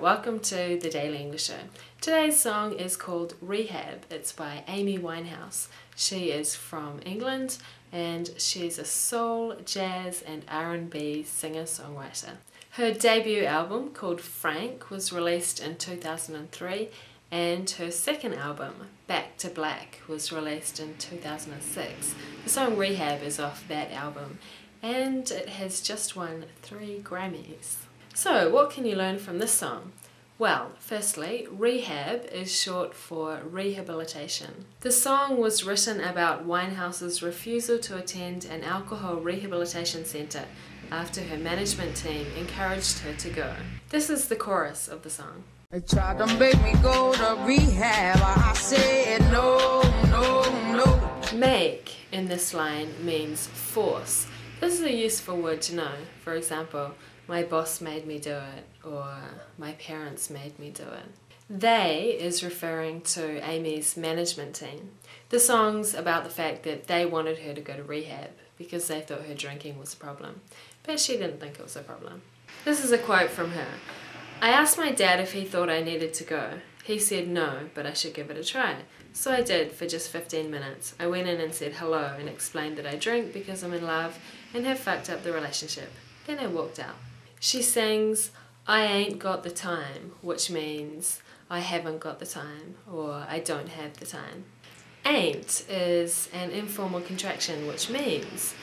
welcome to the Daily English Show. Today's song is called Rehab. It's by Amy Winehouse. She is from England and she's a soul, jazz and R&B singer-songwriter. Her debut album called Frank was released in 2003 and her second album, Back to Black, was released in 2006. The song Rehab is off that album and it has just won 3 Grammys. So, what can you learn from this song? Well, firstly, rehab is short for rehabilitation. The song was written about Winehouse's refusal to attend an alcohol rehabilitation centre after her management team encouraged her to go. This is the chorus of the song. They tried to make me go to rehab. I said no, no, no. Make in this line means force. This is a useful word to know. For example, my boss made me do it, or my parents made me do it. They is referring to Amy's management team. The song's about the fact that they wanted her to go to rehab because they thought her drinking was a problem, but she didn't think it was a problem. This is a quote from her. I asked my dad if he thought I needed to go. He said no, but I should give it a try. So I did for just 15 minutes. I went in and said hello and explained that I drink because I'm in love and have fucked up the relationship. Then I walked out. She sings, I ain't got the time, which means I haven't got the time, or I don't have the time. Ain't is an informal contraction, which means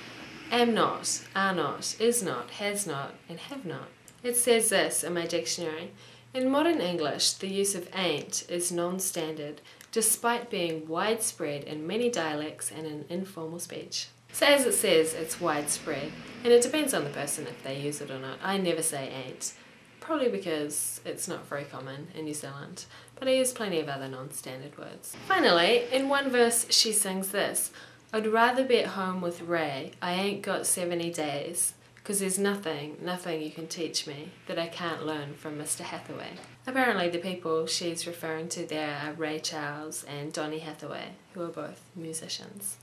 am not, are not, is not, has not, and have not. It says this in my dictionary. In modern English, the use of ain't is non-standard, despite being widespread in many dialects and in informal speech. So as it says, it's widespread, and it depends on the person if they use it or not. I never say ain't, probably because it's not very common in New Zealand, but I use plenty of other non-standard words. Finally, in one verse she sings this, I'd rather be at home with Ray, I ain't got 70 days, because there's nothing you can teach me that I can't learn from Mr. Hathaway. Apparently the people she's referring to there are Ray Charles and Donny Hathaway, who are both musicians.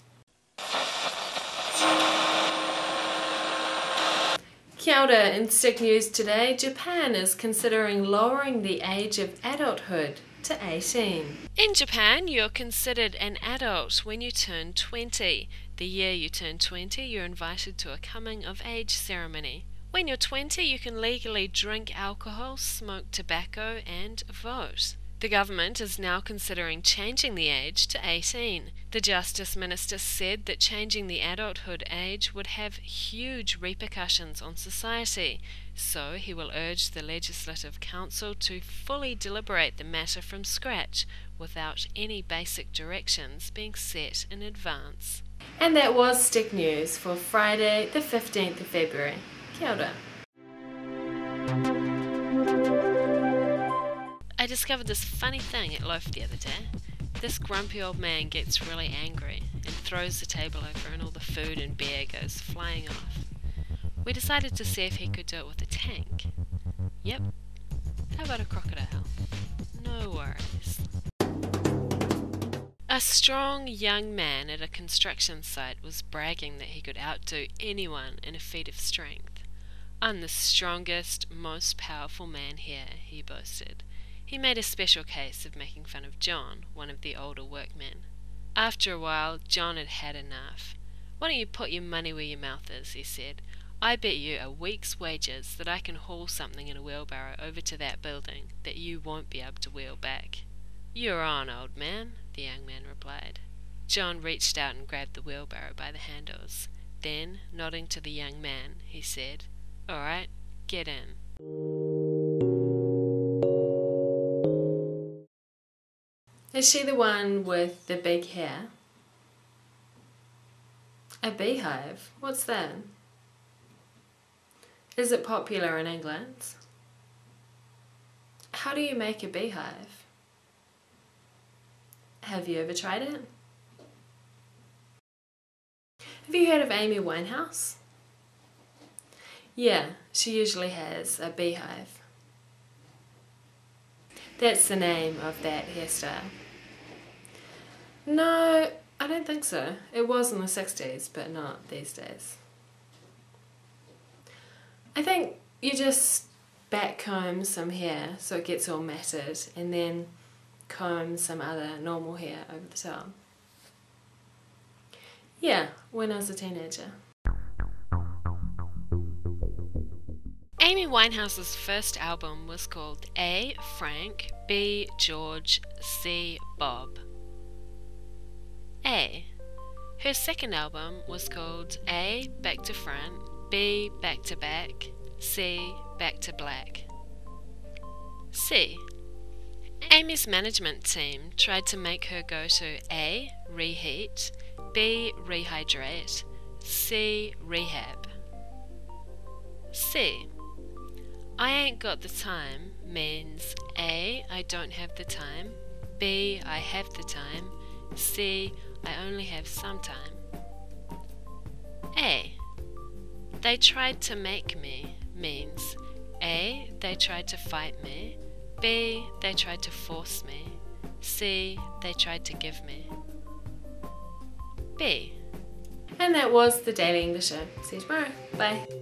Kia ora, in Stick News today, Japan is considering lowering the age of adulthood to 18. In Japan, you're considered an adult when you turn 20. The year you turn 20, you're invited to a coming-of-age ceremony. When you're 20, you can legally drink alcohol, smoke tobacco, and vote. The government is now considering changing the age to 18. The Justice Minister said that changing the adulthood age would have huge repercussions on society, so he will urge the Legislative Council to fully deliberate the matter from scratch without any basic directions being set in advance. And that was Stick News for Friday the 15th of February. Kia ora. I discovered this funny thing at Loaf the other day. This grumpy old man gets really angry and throws the table over and all the food and beer goes flying off. We decided to see if he could do it with a tank. Yep. How about a crocodile? No worries. A strong young man at a construction site was bragging that he could outdo anyone in a feat of strength. I'm the strongest, most powerful man here, he boasted. He made a special case of making fun of John, one of the older workmen. After a while, John had had enough. Why don't you put your money where your mouth is, he said. I bet you a week's wages that I can haul something in a wheelbarrow over to that building that you won't be able to wheel back. You're on, old man, the young man replied. John reached out and grabbed the wheelbarrow by the handles. Then, nodding to the young man, he said, All right, get in. Is she the one with the big hair? A beehive? What's that? Is it popular in England? How do you make a beehive? Have you ever tried it? Have you heard of Amy Winehouse? Yeah, she usually has a beehive. That's the name of that hairstyle. No, I don't think so. It was in the 60s, but not these days. I think you just back comb some hair so it gets all matted, and then comb some other normal hair over the top. Yeah, when I was a teenager. Amy Winehouse's first album was called A. Frank, B. George, C. Bob. A. Her second album was called A. Back to Front, B. Back to Back, C. Back to Black. C. Amy's management team tried to make her go to A. Reheat, B. Rehydrate, C. Rehab. C. I ain't got the time means A. I don't have the time, B. I have the time, C. I only have some time. A. They tried to make me means A. They tried to fight me, B. They tried to force me, C. They tried to give me. B. And that was the Daily English Show. See you tomorrow. Bye.